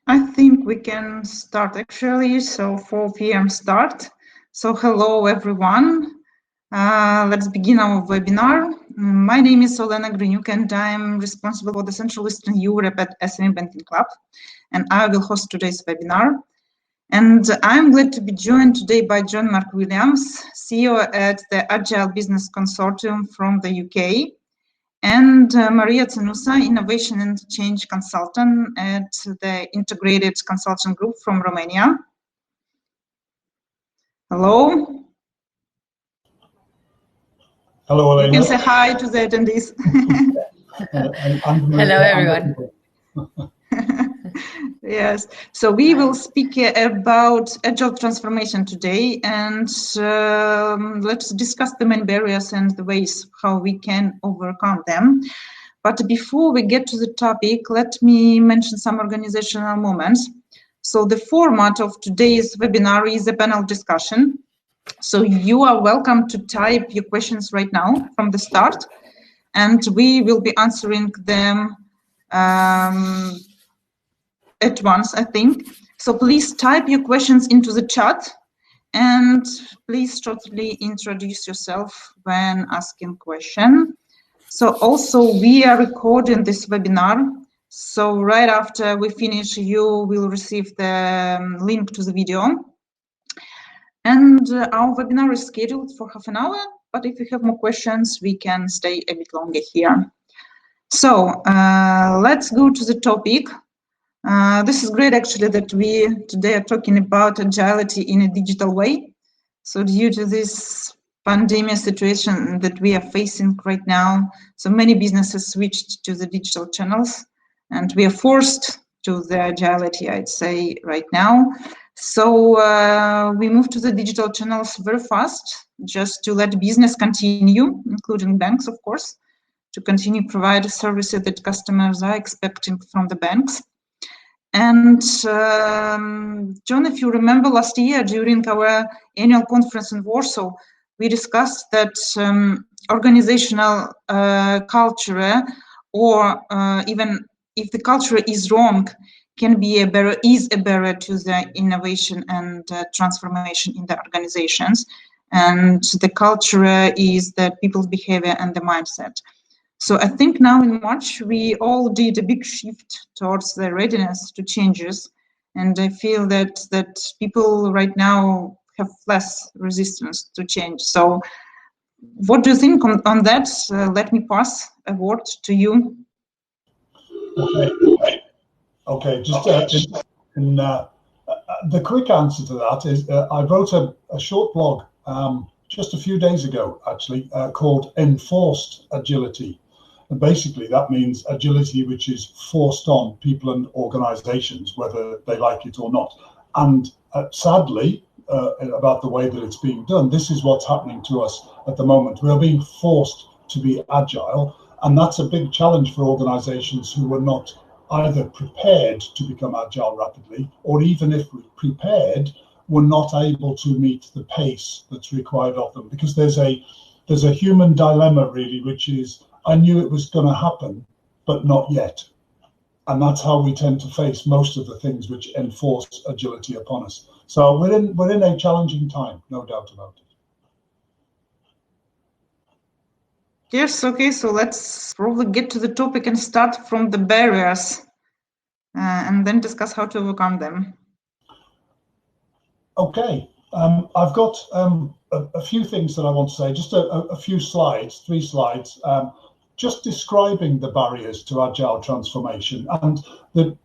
I think we can start actually, so 4 p.m. start. So hello everyone. Let's begin our webinar. My name is Olena Grinyuk and I'm responsible for the Central Eastern Europe at SME Banking Club, and I will host today's webinar. And I'm glad to be joined today by John Mark Williams, CEO at the Agile Business Consortium from the UK, and Maria Tsenusa, Innovation and Change Consultant at the Integrated Consulting Group from Romania. Hello. Hello, Elena. You can say hi to the attendees. Hello, everyone. Yes, so we will speak about agile transformation today, and let's discuss the main barriers and the ways how we can overcome them. But before we get to the topic, let me mention some organizational moments. So the format of today's webinar is a panel discussion. So you are welcome to type your questions right now from the start, and we will be answering them at once, I think. So please type your questions into the chat, and please shortly introduce yourself when asking question. So also we are recording this webinar. So right after we finish, you will receive the link to the video. And our webinar is scheduled for half an hour, but if you have more questions, we can stay a bit longer here. So let's go to the topic. This is great actually that we today are talking about agility in a digital way. So due to this pandemic situation that we are facing right now, so many businesses switched to the digital channels, and we are forced to the agility, I'd say, right now. So we moved to the digital channels very fast, just to let business continue, including banks, of course, to continue provide services that customers are expecting from the banks. And John, if you remember last year during our annual conference in Warsaw, we discussed that organizational culture, or even if the culture is wrong, can be a barrier to the innovation and transformation in the organizations. And the culture is the people's behavior and the mindset. So I think now in March, we all did a big shift towards the readiness to changes. And I feel that people right now have less resistance to change. So what do you think on that? Let me pass a word to you. Okay, just the quick answer to that is I wrote a short blog just a few days ago, actually, called Enforced Agility. And basically, that means agility which is forced on people and organizations, whether they like it or not. And sadly, about the way that it's being done, this is what's happening to us at the moment. We are being forced to be agile, and that's a big challenge for organizations who were not either prepared to become agile rapidly, or even if prepared, were not able to meet the pace that's required of them. Because there's a human dilemma, really, which is, I knew it was going to happen, but not yet. And that's how we tend to face most of the things which enforce agility upon us. So we're in a challenging time, no doubt about it. Yes, okay, so let's probably get to the topic and start from the barriers and then discuss how to overcome them. Okay, I've got a few things that I want to say, just a few slides, 3 slides, just describing the barriers to agile transformation. And the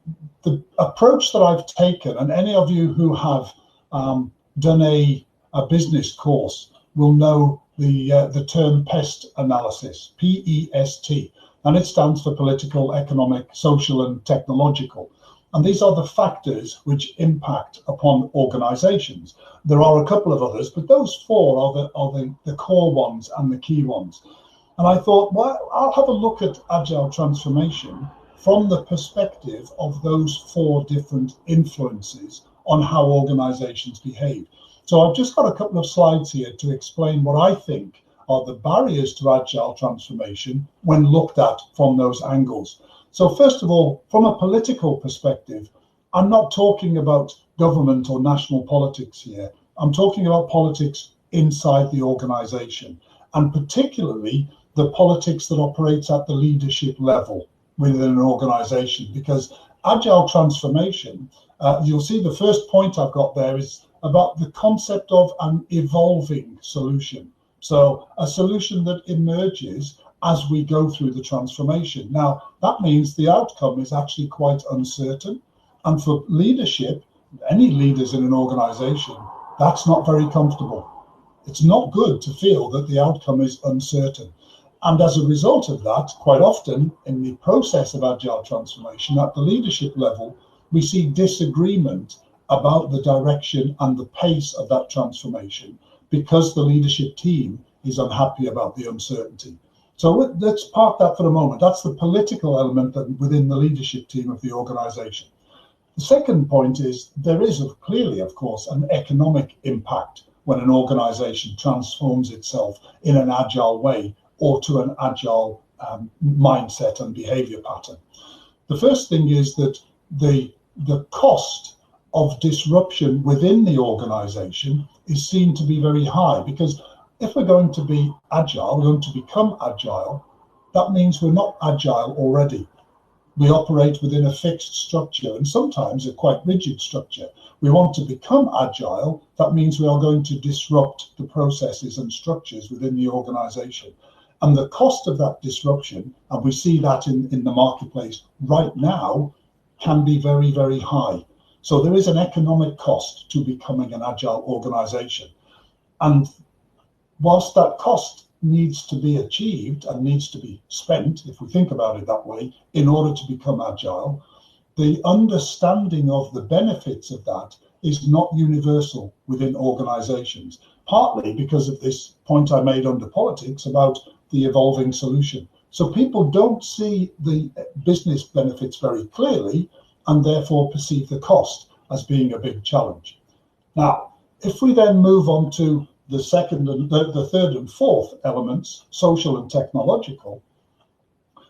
approach that I've taken, and any of you who have done a business course will know the term PEST analysis, P-E-S-T, and it stands for political, economic, social, and technological. And these are the factors which impact upon organizations. There are a couple of others, but those 4 are the core ones and the key ones. And I thought, well, I'll have a look at agile transformation from the perspective of those 4 different influences on how organizations behave. So I've just got a couple of slides here to explain what I think are the barriers to agile transformation when looked at from those angles. So first of all, from a political perspective, I'm not talking about government or national politics here. I'm talking about politics inside the organization, and particularly the politics that operates at the leadership level within an organization. Because agile transformation, you'll see the first point I've got there is about the concept of an evolving solution. So a solution that emerges as we go through the transformation. Now, that means the outcome is actually quite uncertain. And for leadership, any leaders in an organization, that's not very comfortable. It's not good to feel that the outcome is uncertain. And as a result of that, quite often in the process of agile transformation at the leadership level, we see disagreement about the direction and the pace of that transformation because the leadership team is unhappy about the uncertainty. So let's park that for a moment. That's the political element within the leadership team of the organization. The second point is there is clearly, of course, an economic impact when an organization transforms itself in an agile way or to an agile mindset and behavior pattern. The first thing is that the cost of disruption within the organization is seen to be very high, because if we're going to be agile, we're going to become agile, that means we're not agile already. We operate within a fixed structure, and sometimes a quite rigid structure. We want to become agile, that means we are going to disrupt the processes and structures within the organization. And the cost of that disruption, and we see that in the marketplace right now, can be very, very high. So there is an economic cost to becoming an agile organization. And whilst that cost needs to be achieved and needs to be spent, if we think about it that way, in order to become agile, the understanding of the benefits of that is not universal within organizations, partly because of this point I made under politics about the evolving solution. So people don't see the business benefits very clearly and therefore perceive the cost as being a big challenge. Now, if we then move on to the second and the third and fourth elements, social and technological.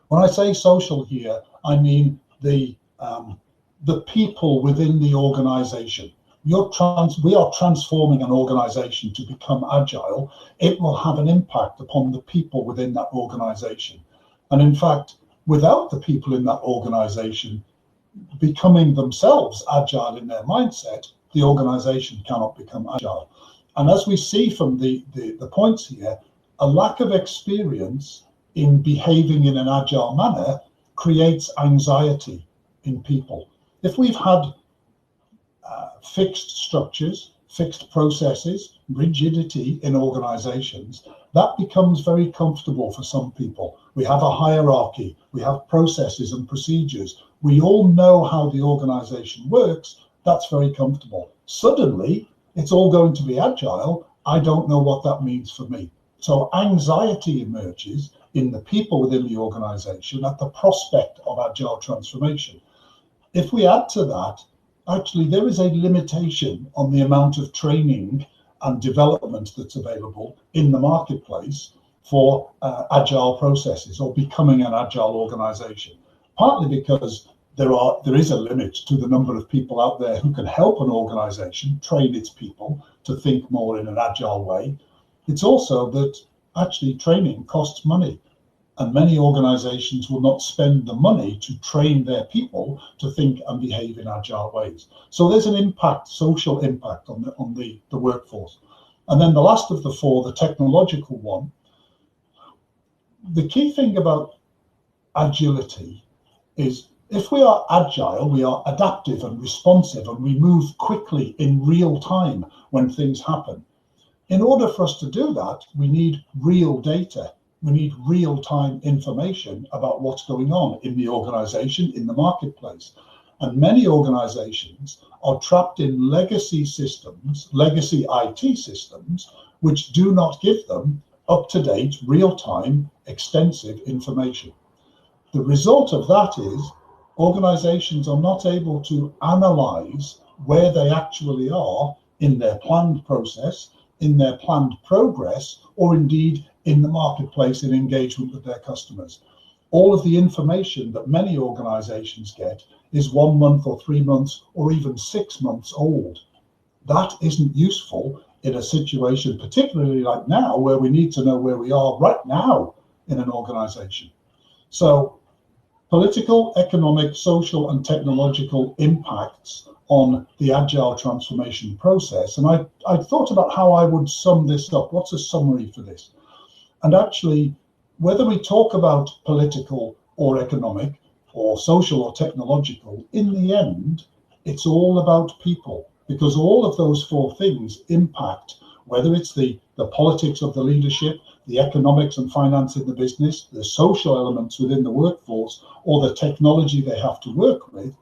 When I say social here, I mean the people within the organization. We are transforming an organization to become agile. It will have an impact upon the people within that organization. And in fact, without the people in that organization becoming themselves agile in their mindset, the organization cannot become agile. And as we see from the points here, a lack of experience in behaving in an agile manner creates anxiety in people. If we've had fixed structures, fixed processes, rigidity in organizations, that becomes very comfortable for some people. We have a hierarchy, we have processes and procedures. We all know how the organization works. That's very comfortable. Suddenly, it's all going to be agile. I don't know what that means for me. So anxiety emerges in the people within the organization at the prospect of agile transformation. If we add to that, actually there is a limitation on the amount of training and development that's available in the marketplace for agile processes or becoming an agile organization, partly because there is a limit to the number of people out there who can help an organization train its people to think more in an agile way. It's also that actually training costs money, and many organizations will not spend the money to train their people to think and behave in agile ways. So there's an impact, social impact on the workforce. And then the last of the four, the technological one, the key thing about agility is if we are agile, we are adaptive and responsive, and we move quickly in real time when things happen. In order for us to do that, we need real data. We need real-time information about what's going on in the organization, in the marketplace. And many organizations are trapped in legacy systems, legacy IT systems, which do not give them up-to-date, real-time, extensive information. The result of that is organizations are not able to analyze where they actually are in their planned process, in their planned progress, or indeed in the marketplace in engagement with their customers. all of the information that many organizations get is 1 month or 3 months or even 6 months old. That isn't useful in a situation, particularly like now, where we need to know where we are right now in an organization. So political, economic, social, and technological impacts on the Agile transformation process. And I thought about how I would sum this up. What's a summary for this? And actually, whether we talk about political or economic or social or technological, in the end, it's all about people, because all of those 4 things impact, whether it's the politics of the leadership, the economics and finance in the business, the social elements within the workforce, or the technology they have to work with,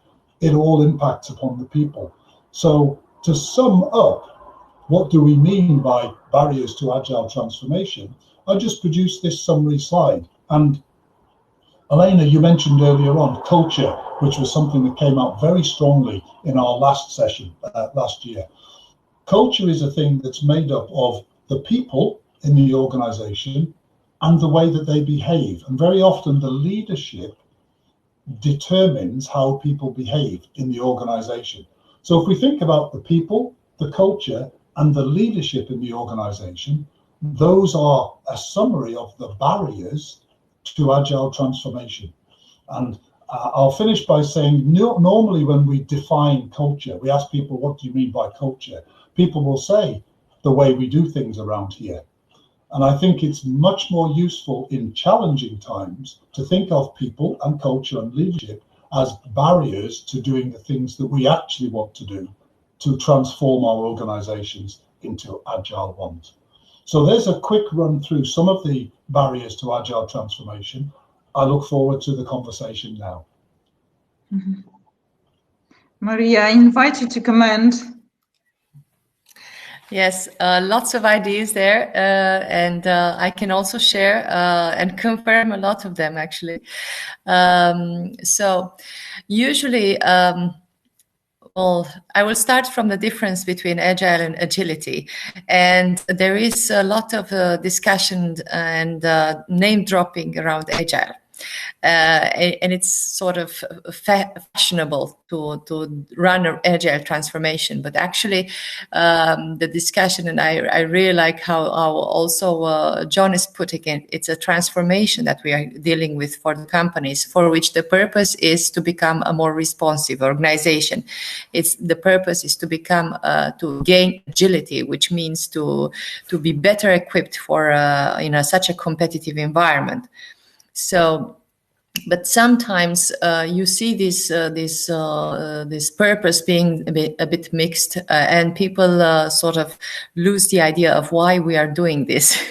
it all impacts upon the people. So to sum up, what do we mean by barriers to Agile transformation? I just produced this summary slide. And Elena, you mentioned earlier on culture, which was something that came out very strongly in our last session last year. Culture is a thing that's made up of the people in the organization and the way that they behave. And very often the leadership determines how people behave in the organization. So if we think about the people, the culture, and the leadership in the organization, those are a summary of the barriers to Agile transformation. And I'll finish by saying, normally when we define culture, we ask people, what do you mean by culture? People will say, the way we do things around here. And I think it's much more useful in challenging times to think of people and culture and leadership as barriers to doing the things that we actually want to do to transform our organizations into Agile ones. So there's a quick run through some of the barriers to Agile transformation. I look forward to the conversation now. Mm-hmm. Maria, I invite you to comment. Yes, lots of ideas there, and I can also share and confirm a lot of them, actually. So usually, well, I will start from the difference between Agile and agility. And there is a lot of discussion and name dropping around Agile. And it's sort of fashionable to run an Agile transformation, but actually the discussion, and I really like how also John is putting it, it's a transformation that we are dealing with for the companies, for which the purpose is to become a more responsive organization. The purpose is to become to gain agility, which means to be better equipped for such a competitive environment. So, but sometimes you see this purpose being a bit mixed, and people sort of lose the idea of why we are doing this.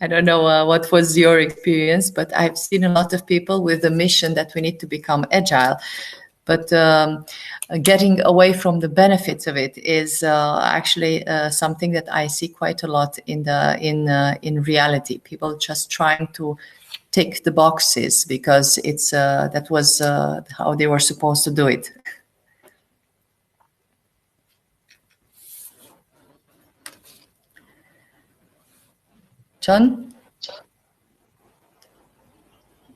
I don't know what was your experience, but I've seen a lot of people with the mission that we need to become agile. But getting away from the benefits of it is actually something that I see quite a lot in reality. People just trying to tick the boxes because it's that was how they were supposed to do it. John?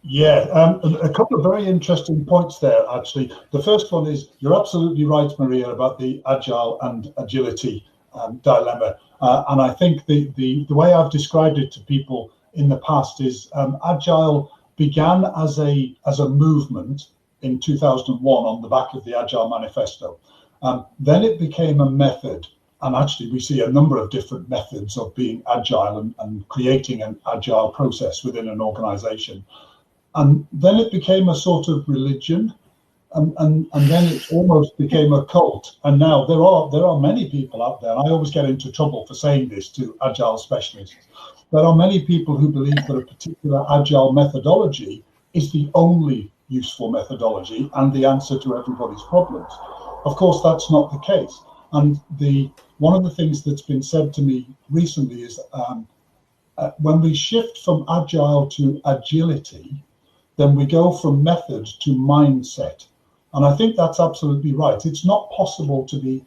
Yeah, a couple of very interesting points there, actually. The first one is, you're absolutely right, Maria, about the Agile and agility dilemma. And I think the way I've described it to people in the past is Agile began as a movement in 2001 on the back of the Agile Manifesto. Then it became a method, and actually we see a number of different methods of being agile and creating an agile process within an organization. And then it became a sort of religion, and then it almost became a cult. And now there are many people out there, and I always get into trouble for saying this to Agile specialists. There are many people who believe that a particular Agile methodology is the only useful methodology and the answer to everybody's problems. Of course, that's not the case. And one of the things that's been said to me recently is when we shift from Agile to agility, then we go from method to mindset. And I think that's absolutely right. It's not possible to be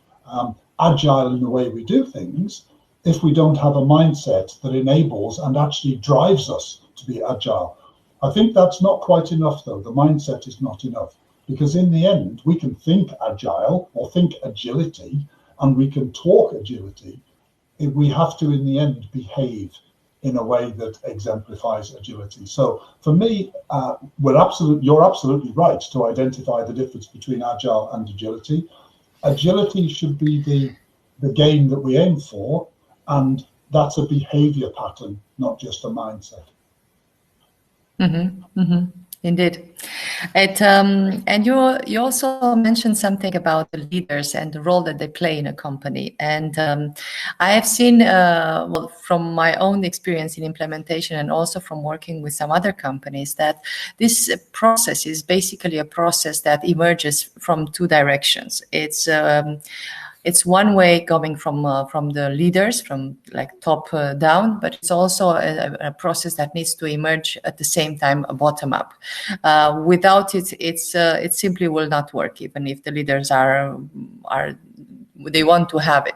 agile in the way we do things if we don't have a mindset that enables and actually drives us to be agile. I think that's not quite enough, though. The mindset is not enough, because in the end, we can think agile or think agility, and we can talk agility. We have to, in the end, behave in a way that exemplifies agility. So for me, you're absolutely right to identify the difference between agile and agility. Agility should be the game that we aim for, and that's a behavior pattern, not just a mindset. Mm-hmm, mm-hmm. Indeed. And you also mentioned something about the leaders and the role that they play in a company. And I have seen, well, from my own experience in implementation and also from working with some other companies, that this process is basically a process that emerges from two directions. It's one way coming from the leaders, from like top down, but it's also a process that needs to emerge at the same time, bottom up. Without it, it simply will not work, even if the leaders are they want to have it.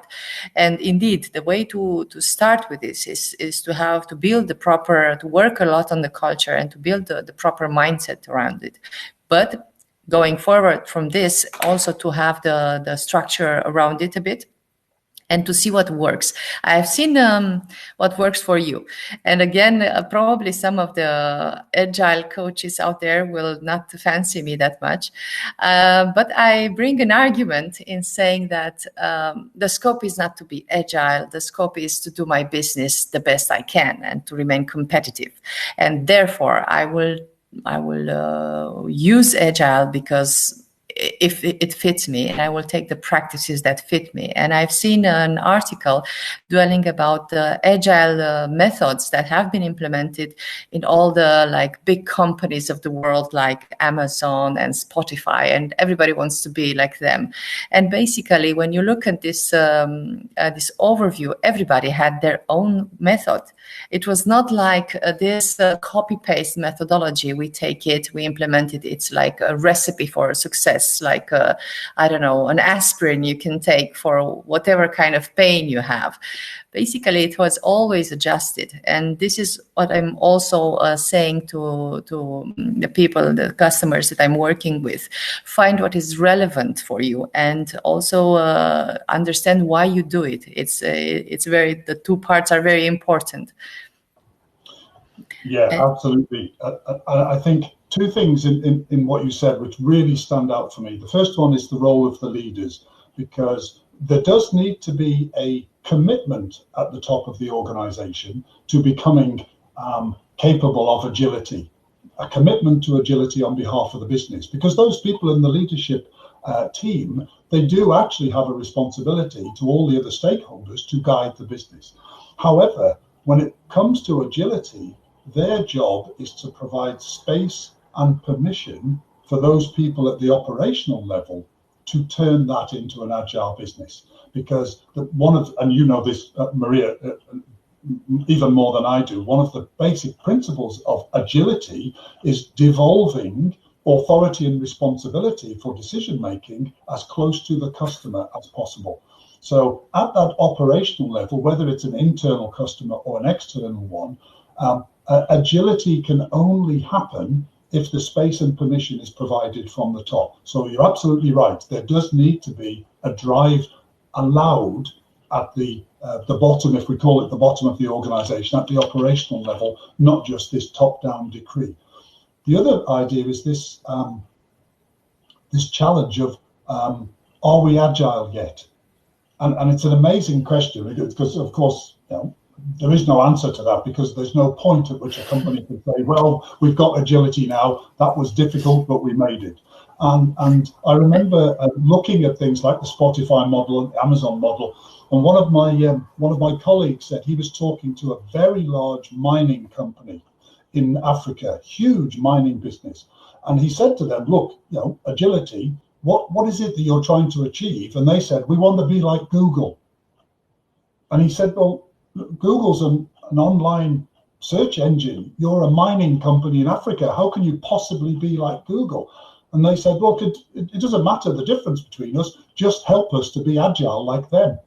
And indeed, the way to start with this is to have to build to work a lot on the culture and to build the proper mindset around it. But going forward from this, also to have the structure around it a bit and to see what works. I've seen what works for you. And again, probably some of the agile coaches out there will not fancy me that much. But I bring an argument in saying that the scope is not to be agile. The scope is to do my business the best I can and to remain competitive. And therefore, I will use agile because if it fits me, and I will take the practices that fit me. And I've seen an article dwelling about the agile methods that have been implemented in all the like big companies of the world, like Amazon and Spotify, and everybody wants to be like them. And basically, when you look at this this overview, everybody had their own method. It was not like this copy-paste methodology. We take it, we implement it. It's like a recipe for success, like I don't know, an aspirin you can take for whatever kind of pain you have. Basically, it was always adjusted. And this is what I'm also saying to the people, the customers that I'm working with. Find what is relevant for you and also understand why you do it. The two parts are very important. Yeah, absolutely. I think two things in what you said which really stand out for me. The first one is the role of the leaders, because there does need to be a commitment at the top of the organization to becoming capable of agility, a commitment to agility on behalf of the business, because those people in the leadership team, they do actually have a responsibility to all the other stakeholders to guide the business. However, when it comes to agility, their job is to provide space and permission for those people at the operational level to turn that into an agile business. Because and you know this, Maria, even more than I do, one of the basic principles of agility is devolving authority and responsibility for decision making as close to the customer as possible. So at that operational level, whether it's an internal customer or an external one, agility can only happen if the space and permission is provided from the top. So you're absolutely right. There does need to be a drive allowed at the bottom, if we call it the bottom of the organization, at the operational level, not just this top-down decree. The other idea is this this challenge of are we agile yet? And it's an amazing question, because of course, there is no answer to that, because there's no point at which a company could say, well, we've got agility now, that was difficult, but we made it. And I remember looking at things like the Spotify model and the Amazon model, and one of my colleagues said he was talking to a very large mining company in Africa, huge mining business. And he said to them, look, agility, what is it that you're trying to achieve? And they said, we want to be like Google. And he said, well, Google's an online search engine. You're a mining company in Africa. How can you possibly be like Google? And they said, look, it doesn't matter the difference between us. Just help us to be agile like them.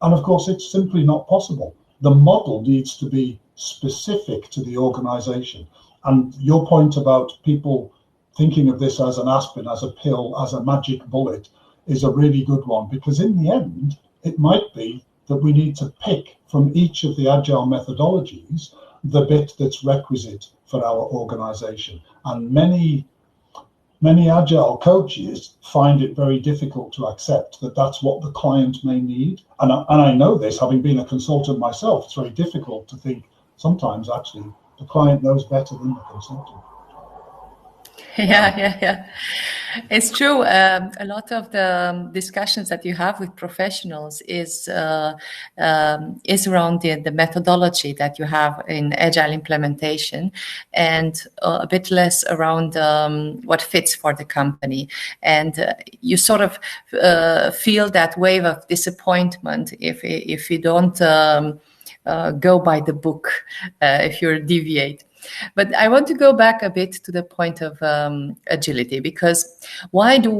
And of course, it's simply not possible. The model needs to be specific to the organization. And your point about people thinking of this as an aspirin, as a pill, as a magic bullet is a really good one, because in the end, it might be that we need to pick from each of the agile methodologies the bit that's requisite for our organization. And many agile coaches find it very difficult to accept that that's what the client may need. And I know this, having been a consultant myself, it's very difficult to think sometimes actually the client knows better than the consultant. Yeah. It's true. A lot of the discussions that you have with professionals is around the methodology that you have in agile implementation, and a bit less around what fits for the company. And you sort of feel that wave of disappointment if you don't go by the book, if you deviate. But I want to go back a bit to the point of agility, because why do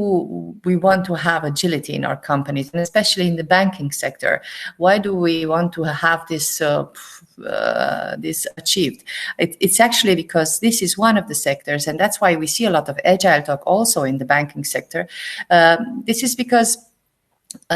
we want to have agility in our companies, and especially in the banking sector? Why do we want to have this this achieved? It's actually because this is one of the sectors, and that's why we see a lot of agile talk also in the banking sector. This is because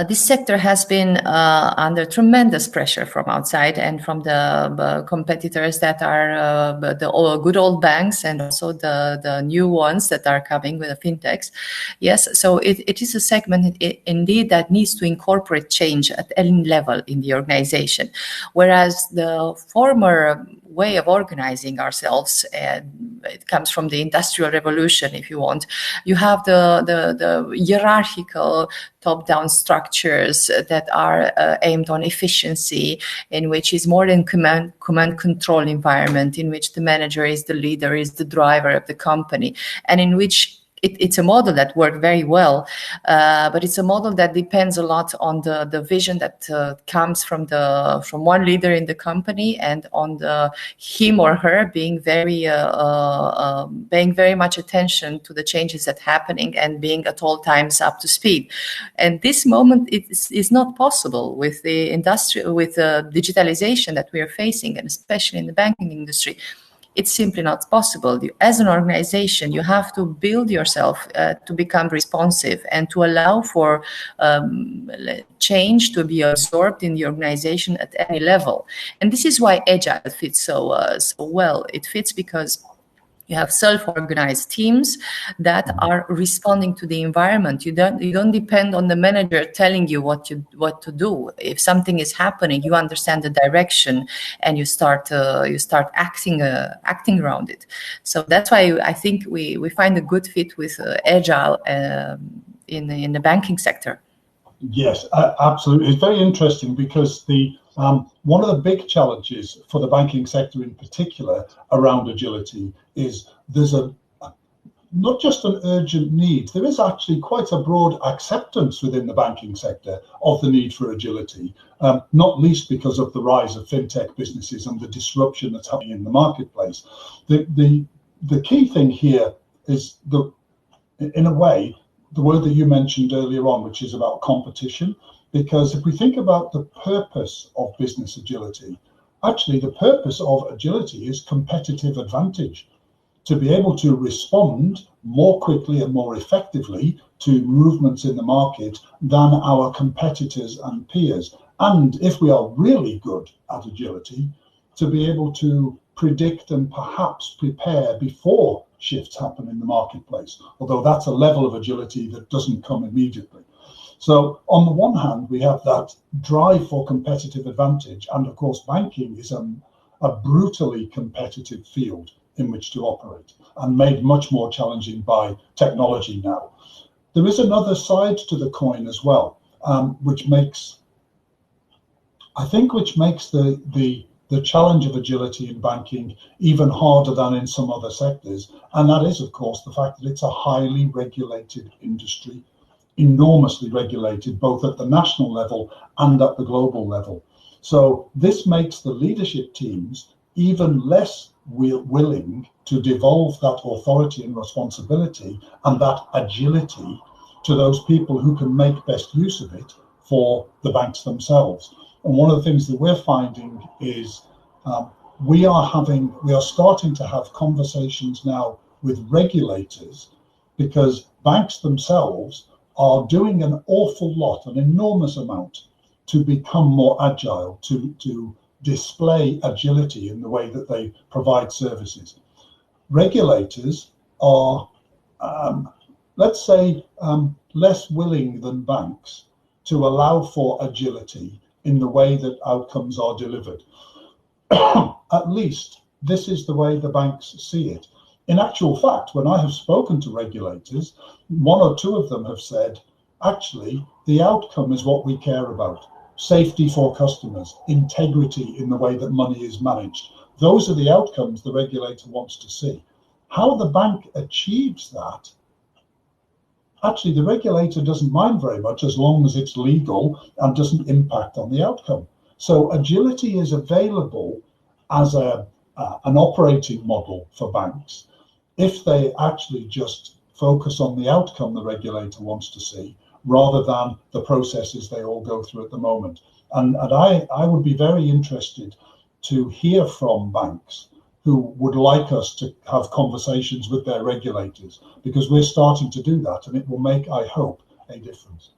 this sector has been under tremendous pressure from outside and from the competitors that are the good old banks, and also the new ones that are coming with the fintechs. Yes, so it is a segment indeed that needs to incorporate change at any level in the organization, whereas the former way of organizing ourselves, and it comes from the Industrial Revolution, if you want. You have the hierarchical top-down structures that are aimed on efficiency, in which is more than command control environment, in which the manager is the leader, is the driver of the company, and in which it's a model that worked very well, but it's a model that depends a lot on the vision that comes from one leader in the company, and on him or her being very paying very much attention to the changes that are happening and being at all times up to speed. And this moment is not possible with the digitalization that we are facing, and especially in the banking industry. It's simply not possible. As an organization, you have to build yourself to become responsive and to allow for change to be absorbed in the organization at any level. And this is why Agile fits so well. It fits because you have self-organized teams that are responding to the environment. You don't depend on the manager telling you what to do. If something is happening, you understand the direction, and you start acting around it. So that's why I think we find a good fit with Agile in the banking sector. Yes, absolutely. It's very interesting because one of the big challenges for the banking sector in particular around agility is there's not just an urgent need, there is actually quite a broad acceptance within the banking sector of the need for agility, not least because of the rise of fintech businesses and the disruption that's happening in the marketplace. The key thing here is in a way, the word that you mentioned earlier on, which is about competition, because if we think about the purpose of business agility, actually the purpose of agility is competitive advantage, to be able to respond more quickly and more effectively to movements in the market than our competitors and peers. And if we are really good at agility, to be able to predict and perhaps prepare before shifts happen in the marketplace, although that's a level of agility that doesn't come immediately. So on the one hand, we have that drive for competitive advantage, and of course banking is a brutally competitive field in which to operate, and made much more challenging by technology now. There is another side to the coin as well, which makes the challenge of agility in banking even harder than in some other sectors, and that is, of course, the fact that it's a highly regulated industry, enormously regulated, both at the national level and at the global level. So this makes the leadership teams even less willing to devolve that authority and responsibility and that agility to those people who can make best use of it for the banks themselves. And one of the things that we're finding is we are starting to have conversations now with regulators, because banks themselves are doing an awful lot, an enormous amount, to become more agile, to display agility in the way that they provide services. Regulators are, let's say, less willing than banks to allow for agility in the way that outcomes are delivered. At least this is the way the banks see it. In actual fact, when I have spoken to regulators, one or two of them have said, actually, the outcome is what we care about. Safety for customers, integrity in the way that money is managed. Those are the outcomes the regulator wants to see. How the bank achieves that, actually, the regulator doesn't mind very much as long as it's legal and doesn't impact on the outcome. So agility is available as an operating model for banks if they actually just focus on the outcome the regulator wants to see, rather than the processes they all go through at the moment. And I would be very interested to hear from banks who would like us to have conversations with their regulators, because we're starting to do that, and it will make, I hope, a difference.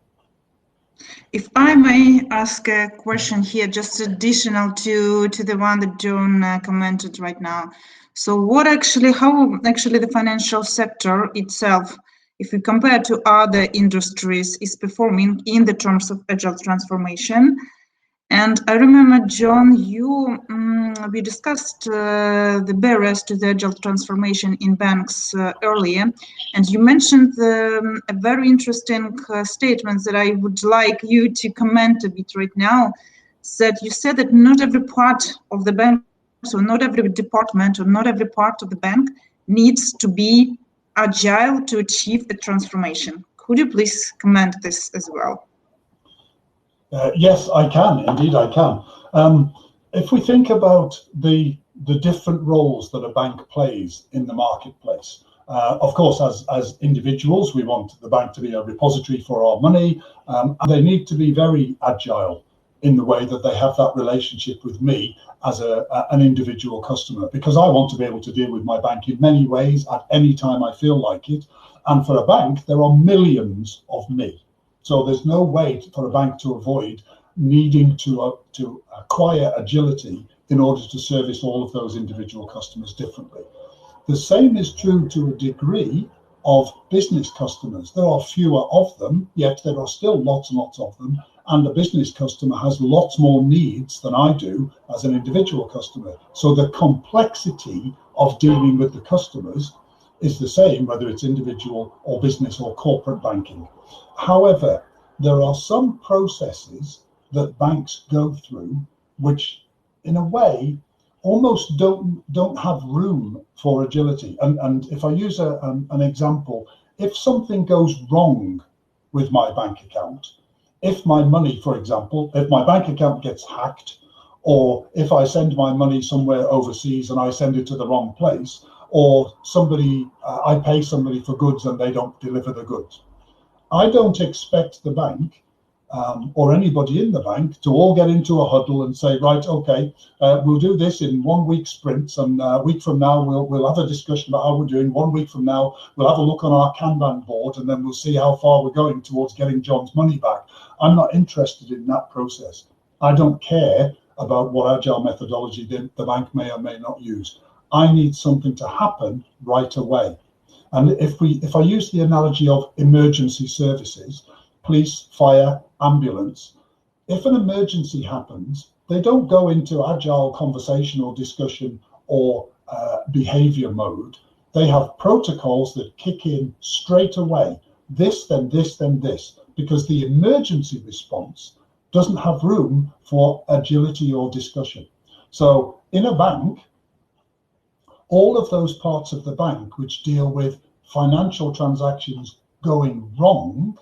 If I may ask a question here, just additional to the one that John commented right now. So how actually the financial sector itself, if we compare to other industries, is performing in the terms of agile transformation? And I remember, John, we discussed the barriers to the agile transformation in banks earlier, and you mentioned a very interesting statement that I would like you to comment a bit right now. That you said that not every part of the bank, so not every department or not every part of the bank needs to be agile to achieve the transformation. Could you please comment this as well? Yes, I can. Indeed, I can. If we think about the different roles that a bank plays in the marketplace, of course, as individuals, we want the bank to be a repository for our money, and they need to be very agile in the way that they have that relationship with me as an individual customer, because I want to be able to deal with my bank in many ways at any time I feel like it. And for a bank, there are millions of me. So there's no way for a bank to avoid needing to acquire agility in order to service all of those individual customers differently. The same is true to a degree of business customers. There are fewer of them, yet there are still lots and lots of them. And the business customer has lots more needs than I do as an individual customer. So the complexity of dealing with the customers is the same, whether it's individual or business or corporate banking. However, there are some processes that banks go through which, in a way, almost don't have room for agility. And if I use an example, if something goes wrong with my bank account, if my money, for example, if my bank account gets hacked, or if I send my money somewhere overseas and I send it to the wrong place, or I pay somebody for goods and they don't deliver the goods, I don't expect the bank or anybody in the bank to all get into a huddle and say, right, okay, we'll do this in 1 week sprints, and a week from now we'll have a discussion about how we're doing. 1 week from now we'll have a look on our Kanban board, and then we'll see how far we're going towards getting John's money back. I'm not interested in that process. I don't care about what agile methodology the bank may or may not use. I need something to happen right away. And if I use the analogy of emergency services, police, fire, ambulance, if an emergency happens, they don't go into agile conversation or discussion or behavior mode. They have protocols that kick in straight away. This, then this, then this, because the emergency response doesn't have room for agility or discussion. So in a bank, all of those parts of the bank which deal with financial transactions going wrong,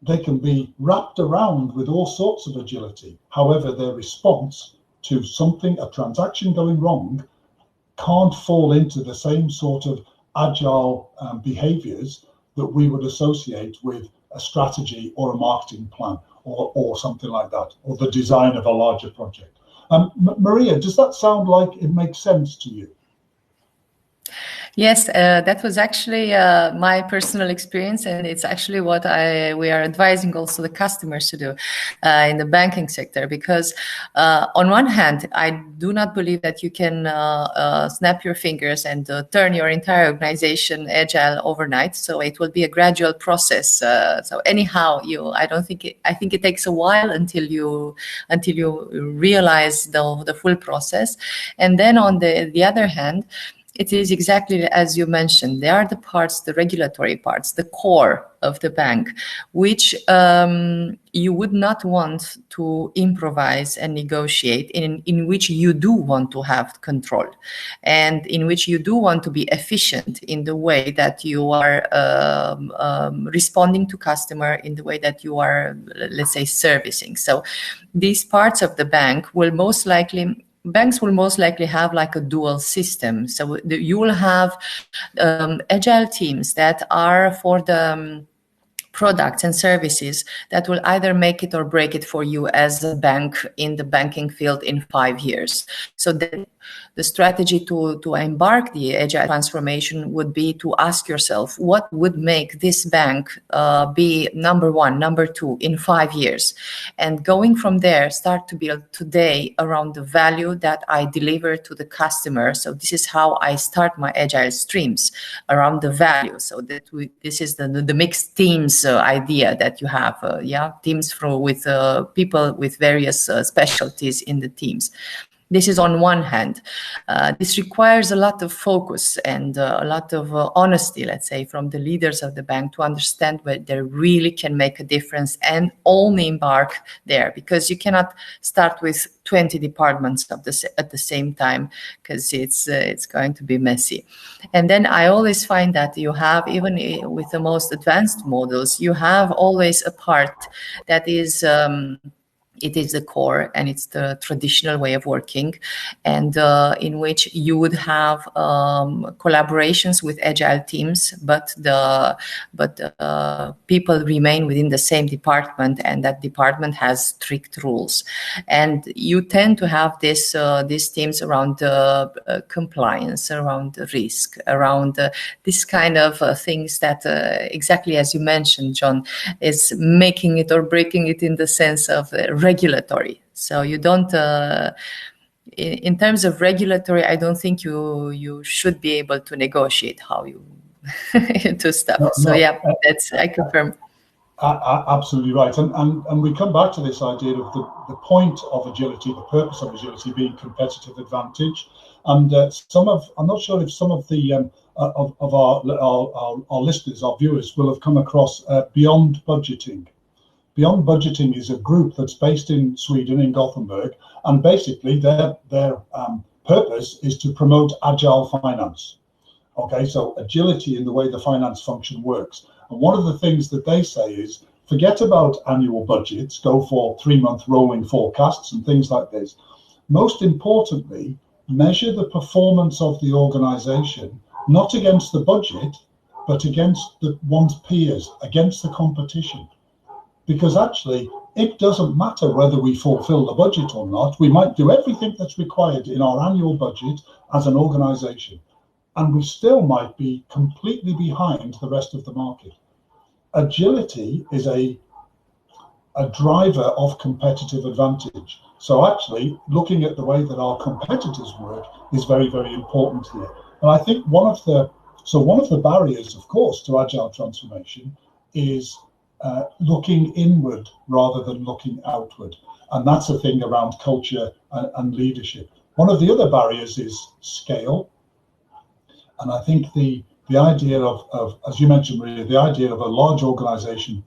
they can be wrapped around with all sorts of agility. However, their response to something, a transaction going wrong, can't fall into the same sort of agile behaviors that we would associate with a strategy or a marketing plan or something like that, or the design of a larger project. Maria, does that sound like it makes sense to you? Yes, that was actually my personal experience, and it's actually what we are advising also the customers to do in the banking sector. Because on one hand, I do not believe that you can snap your fingers and turn your entire organization agile overnight. So it will be a gradual process. So anyhow, I think it takes a while until you realize the full process, and then on the other hand, it is exactly as you mentioned. They are the parts, the regulatory parts, the core of the bank, which you would not want to improvise and negotiate, in which you do want to have control, and in which you do want to be efficient in the way that you are responding to customer, in the way that you are, let's say, servicing. So these parts of the banks will most likely have like a dual system. So you will have agile teams that are for the products and services that will either make it or break it for you as a bank in the banking field in 5 years. So then the strategy to embark the agile transformation would be to ask yourself, what would make this bank be number one, number two in 5 years? And going from there, start to build today around the value that I deliver to the customer. So this is how I start my agile streams, around the value. So that this is the mixed teams idea that you have, teams with people with various specialties in the teams. This is on one hand. This requires a lot of focus and a lot of honesty, let's say, from the leaders of the bank to understand where they really can make a difference and only embark there, because you cannot start with 20 departments at the same time, because it's going to be messy. And then I always find that you have, even with the most advanced models, you have always a part that is it is the core and it's the traditional way of working, and in which you would have collaborations with agile teams, but people remain within the same department, and that department has strict rules. And you tend to have these teams around compliance, around risk, around this kind of things that exactly as you mentioned, John, is making it or breaking it in the sense of regulatory. So you don't, in terms of regulatory, I don't think you should be able to negotiate how you do stuff. I confirm. Absolutely right. And we come back to this idea of the point of agility, the purpose of agility being competitive advantage. And I'm not sure if some of the of our listeners, our viewers, will have come across Beyond Budgeting. Beyond Budgeting is a group that's based in Sweden, in Gothenburg, and basically their purpose is to promote agile finance. Okay, so agility in the way the finance function works. And one of the things that they say is, forget about annual budgets, go for 3-month rolling forecasts and things like this. Most importantly, measure the performance of the organization, not against the budget, but against one's peers, against the competition. Because actually, it doesn't matter whether we fulfill the budget or not. We might do everything that's required in our annual budget as an organization, and we still might be completely behind the rest of the market. Agility is a driver of competitive advantage. So actually, looking at the way that our competitors work is very, very important here. And I think one of the barriers, of course, to agile transformation is looking inward rather than looking outward. And that's a thing around culture and leadership. One of the other barriers is scale. And I think the idea of, as you mentioned, Maria, the idea of a large organization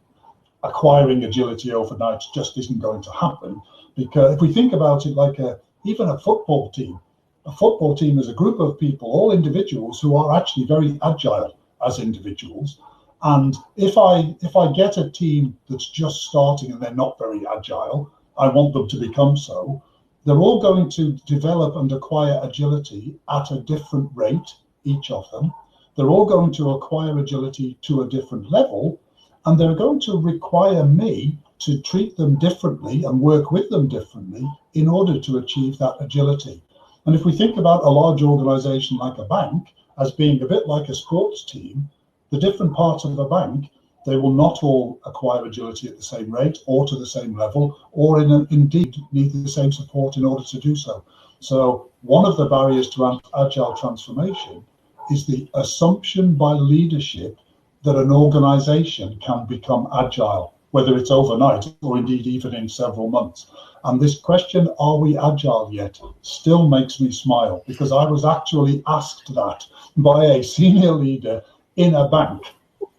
acquiring agility overnight just isn't going to happen. Because if we think about it like even a football team is a group of people, all individuals who are actually very agile as individuals. And if I get a team that's just starting and they're not very agile, I want them to become so. They're all going to develop and acquire agility at a different rate, each of them. They're all going to acquire agility to a different level. and they're going to require me to treat them differently and work with them differently in order to achieve that agility. And if we think about a large organization like a bank as being a bit like a sports team, the different parts of the bank, they will not all acquire agility at the same rate or to the same level, or indeed need the same support in order to do so. So one of the barriers to agile transformation is the assumption by leadership that an organization can become agile, whether it's overnight or indeed even in several months. And this question, are we agile yet, still makes me smile, because I was actually asked that by a senior leader in a bank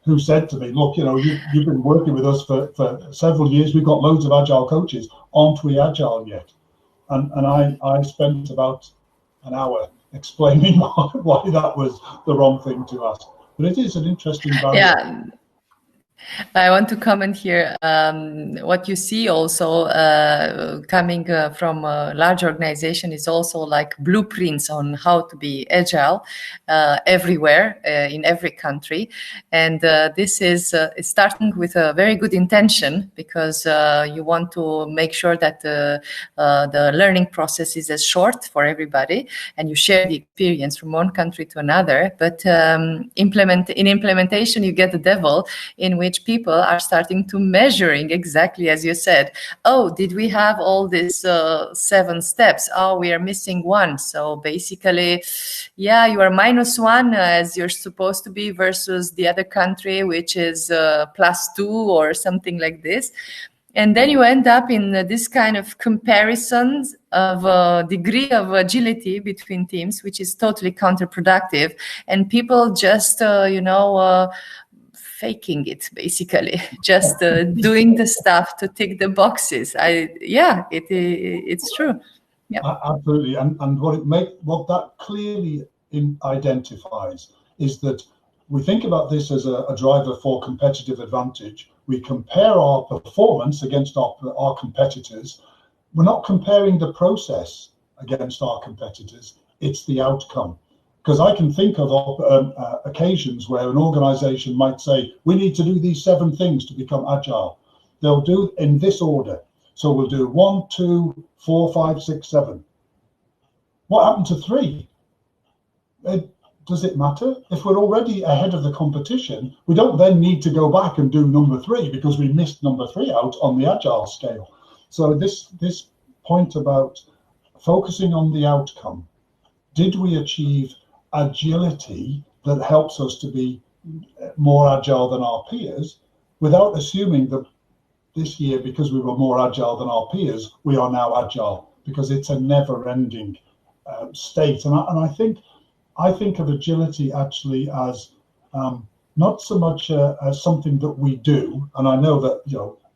who said to me, look, you know, you've been working with us for several years. We've got loads of agile coaches. Aren't we agile yet? And I spent about an hour explaining why that was the wrong thing to ask. But it is an interesting barrier. Yeah. I want to comment here. What you see also coming from a large organization is also like blueprints on how to be agile everywhere in every country. And this is starting with a very good intention, because you want to make sure that the learning process is as short for everybody, and you share the experience from one country to another. But in implementation, you get the devil, in which people are starting to measuring exactly as you said. Oh, did we have all these 7 steps? Oh, we are missing one. So basically, yeah, you are -1 as you're supposed to be versus the other country, which is +2 or something like this. And then you end up in this kind of comparisons of a degree of agility between teams, which is totally counterproductive. And people just, faking it, basically, just doing the stuff to tick the boxes. It's true. Yeah, absolutely. And what that clearly identifies is that we think about this as a driver for competitive advantage. We compare our performance against our competitors. We're not comparing the process against our competitors, it's the outcome. Because I can think of occasions where an organization might say, we need to do these 7 things to become agile. They'll do in this order. So we'll do 1, 2, 4, 5, 6, 7. What happened to 3? Does it matter? If we're already ahead of the competition, we don't then need to go back and do number 3 because we missed number 3 out on the agile scale. So this point about focusing on the outcome, did we achieve agility that helps us to be more agile than our peers, without assuming that this year, because we were more agile than our peers, we are now agile, because it's a never-ending state. And I think of agility actually as not so much as something that we do, and I know that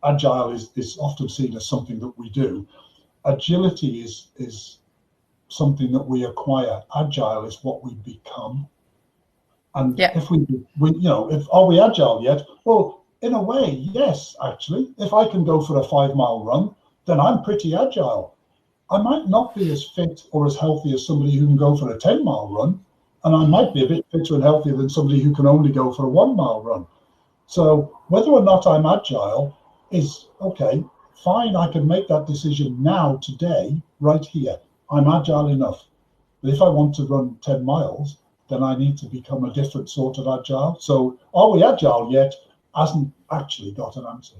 agile is often seen as something that we do. Agility is something that we acquire. Agile is what we become. And if are we agile yet? Well, in a way, yes, actually. If I can go for a 5-mile run, then I'm pretty agile. I might not be as fit or as healthy as somebody who can go for a 10-mile run, and I might be a bit fitter and healthier than somebody who can only go for a 1-mile run. So whether or not I'm agile is okay, fine. I can make that decision now, today, right here. I'm agile enough. But if I want to run 10 miles, then I need to become a different sort of agile. So are we agile yet hasn't actually got an answer.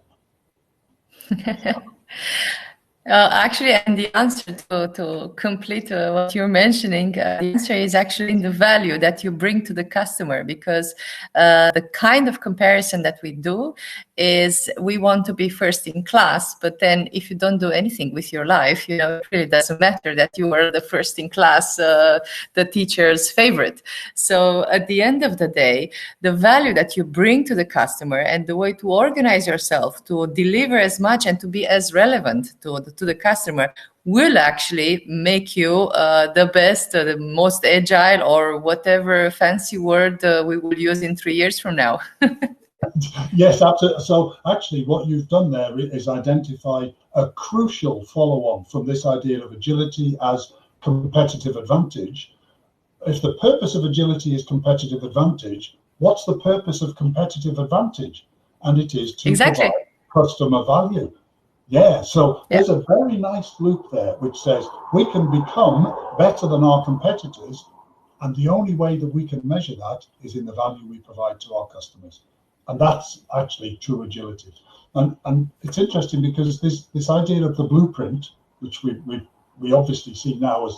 Actually, and the answer to complete what you're mentioning, the answer is actually in the value that you bring to the customer, because the kind of comparison that we do is we want to be first in class, but then if you don't do anything with your life, it really doesn't matter that you are the first in class, the teacher's favorite. So at the end of the day, the value that you bring to the customer and the way to organize yourself to deliver as much and to be as relevant to the customer will actually make you the best, the most agile, or whatever fancy word we will use in 3 years from now. Yes, absolutely. So actually what you've done there is identify a crucial follow-on from this idea of agility as competitive advantage. If the purpose of agility is competitive advantage, what's the purpose of competitive advantage? and it is to Exactly. provide customer value. Yeah, so there's a very nice loop there which says we can become better than our competitors, and the only way that we can measure that is in the value we provide to our customers. And that's actually true agility. And it's interesting because this idea of the blueprint, which we obviously see now as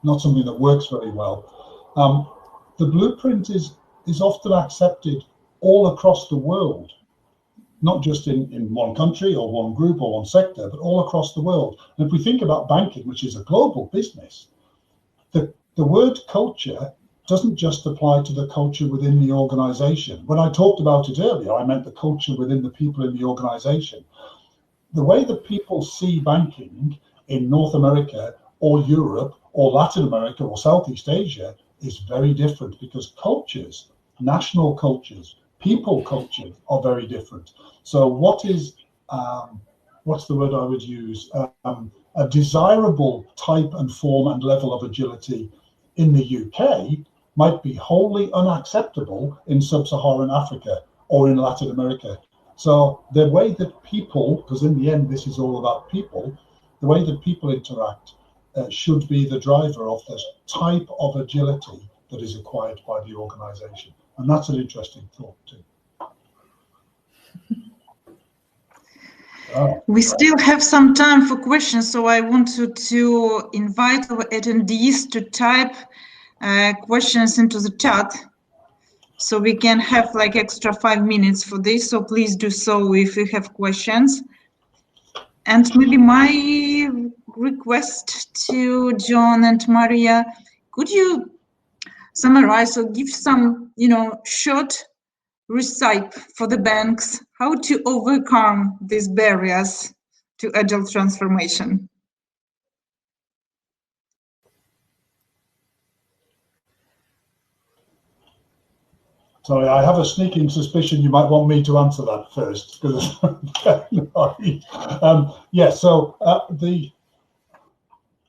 not something that works very well. The blueprint is often accepted all across the world, not just in one country or one group or one sector, but all across the world. And if we think about banking, which is a global business, the word culture doesn't just apply to the culture within the organization. When I talked about it earlier, I meant the culture within the people in the organization. The way that people see banking in North America or Europe or Latin America or Southeast Asia is very different, because cultures, national cultures, people cultures are very different. So what is, what's the word I would use? A desirable type and form and level of agility in the UK might be wholly unacceptable in sub-Saharan Africa or in Latin America. So the way that people, because in the end this is all about people, the way that people interact should be the driver of the type of agility that is acquired by the organization. And that's an interesting thought too. We still have some time for questions, so I wanted to invite our attendees to type questions into the chat, so we can have like extra 5 minutes for this. So please do so if you have questions. And maybe my request to John and Maria, could you summarize or give some, short recipe for the banks how to overcome these barriers to agile transformation? Sorry, I have a sneaking suspicion you might want me to answer that first, because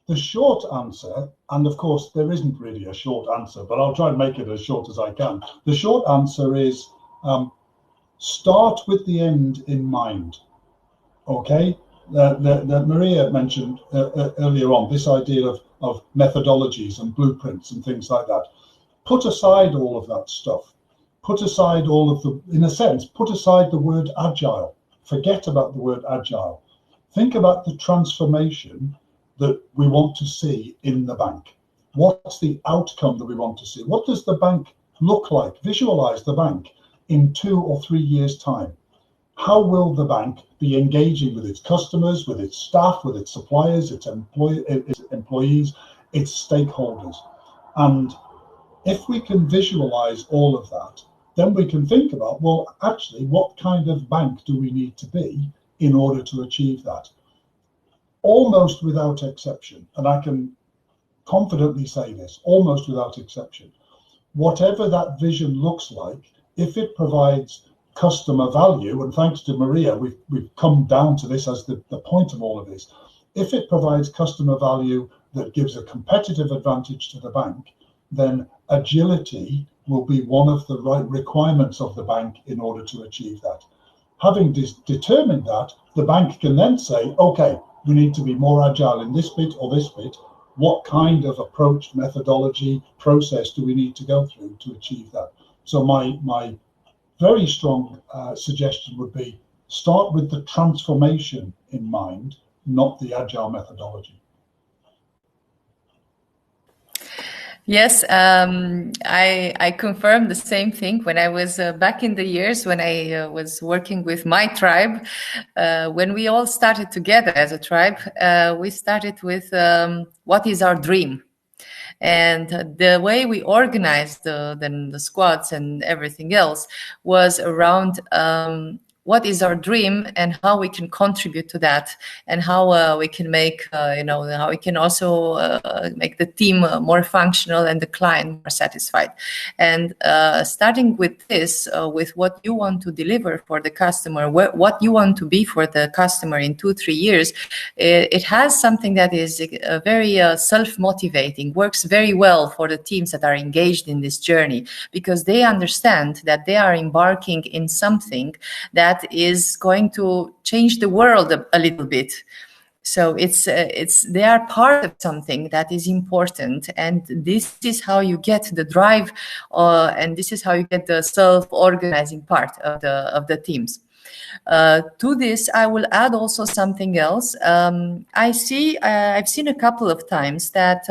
the short answer, and of course there isn't really a short answer, but I'll try and make it as short as I can. The short answer is start with the end in mind. Okay, that Maria mentioned earlier on, this idea of methodologies and blueprints and things like that. Put aside all of that stuff. Put aside all of the, in a sense, put aside the word agile. Forget about the word agile. Think about the transformation that we want to see in the bank. What's the outcome that we want to see? What does the bank look like? Visualize the bank in 2 or 3 years' time. How will the bank be engaging with its customers, with its staff, with its suppliers, its employees, its stakeholders? And if we can visualize all of that, then we can think about, well, actually, what kind of bank do we need to be in order to achieve that? Almost without exception, and I can confidently say this, almost without exception, whatever that vision looks like, if it provides customer value, and thanks to Maria, we've come down to this as the point of all of this, if it provides customer value that gives a competitive advantage to the bank, then agility will be one of the right requirements of the bank in order to achieve that. Having determined that, the bank can then say, okay, we need to be more agile in this bit or this bit. What kind of approach, methodology, process do we need to go through to achieve that? So my very strong suggestion would be start with the transformation in mind, not the agile methodology. Yes, I confirm the same thing. When I was back in the years when I was working with my tribe, when we all started together as a tribe, we started with what is our dream? And the way we organized the squads and everything else was around what is our dream and how we can contribute to that, and how we can make, how we can also make the team more functional and the client more satisfied. And starting with this, with what you want to deliver for the customer, what you want to be for the customer in 2-3 years, it has something that is very self-motivating, works very well for the teams that are engaged in this journey, because they understand that they are embarking in something that is going to change the world a little bit. So they are part of something that is important, and this is how you get the drive, and this is how you get the self-organizing part of the teams. To this, I will add also something else. I've seen a couple of times that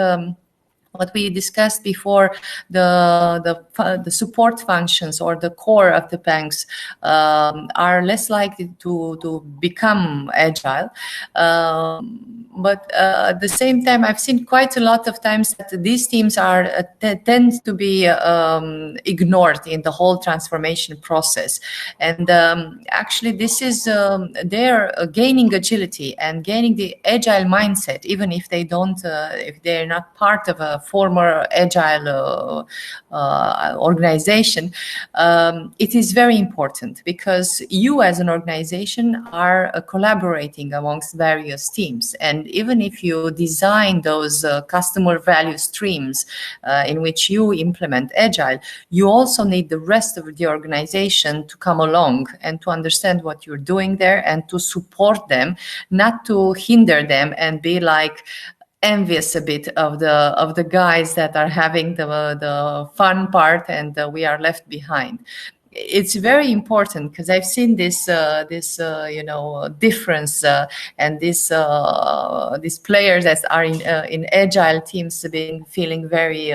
what we discussed before, the support functions or the core of the banks are less likely to become agile. But at the same time, I've seen quite a lot of times that these teams tend to be ignored in the whole transformation process. And actually, this is they're gaining agility and gaining the agile mindset, even if they don't, if they're not part of a former agile organization. It is very important, because you as an organization are collaborating amongst various teams, and even if you design those customer value streams in which you implement agile, you also need the rest of the organization to come along and to understand what you're doing there and to support them, not to hinder them and be like envious a bit of the guys that are having the fun part, and we are left behind. It's very important, because I've seen this difference and these players that are in agile teams feeling very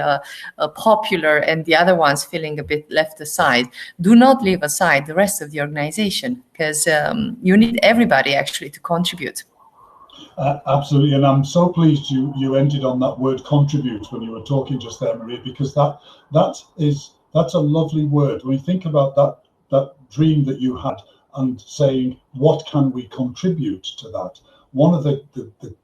popular, and the other ones feeling a bit left aside. Do not leave aside the rest of the organization, because you need everybody actually to contribute. Absolutely, and I'm so pleased you ended on that word contribute when you were talking just there, Maria, because that's a lovely word. When you think about that dream that you had and saying, what can we contribute to that? One of the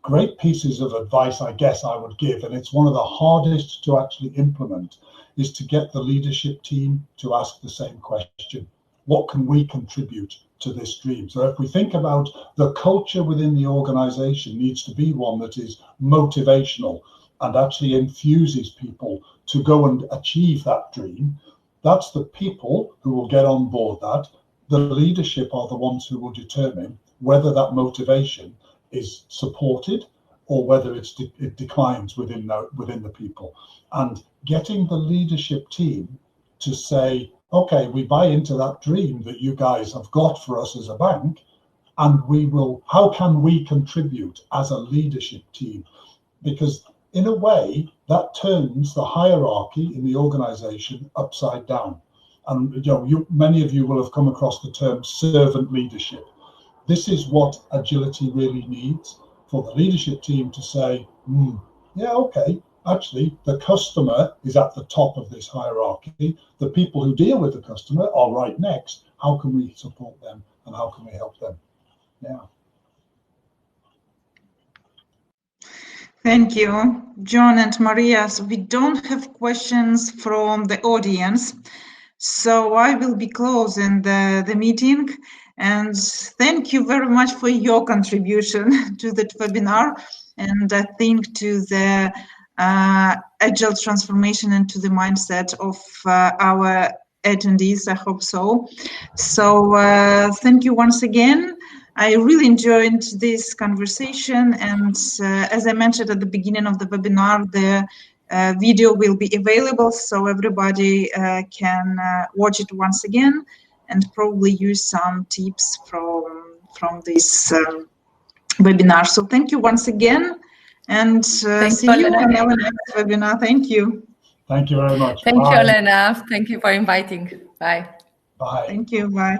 great pieces of advice I guess I would give, and it's one of the hardest to actually implement, is to get the leadership team to ask the same question. What can we contribute to this dream? So if we think about the culture within the organization, needs to be one that is motivational and actually infuses people to go and achieve that dream. That's the people who will get on board that. The leadership are the ones who will determine whether that motivation is supported or whether it declines within the people. And getting the leadership team to say, okay, we buy into that dream that you guys have got for us as a bank, and how can we contribute as a leadership team? Because in a way, that turns the hierarchy in the organization upside down. And many of you will have come across the term servant leadership. This is what agility really needs, for the leadership team to say, yeah, okay, actually, the customer is at the top of this hierarchy. The people who deal with the customer are right next. How can we support them and how can we help them? Yeah. Thank you, John and Maria. So we don't have questions from the audience, so I will be closing the meeting. And thank you very much for your contribution to that webinar, and I think to the agile transformation and to the mindset of our attendees. I hope so. So thank you once again. I really enjoyed this conversation, and as I mentioned at the beginning of the webinar, the video will be available, so everybody can watch it once again and probably use some tips from this webinar. So thank you once again, and see you on our next webinar. Thank you. Thank you very much. Thank you, Elena. Thank you for inviting. Bye. Bye. Thank you. Bye.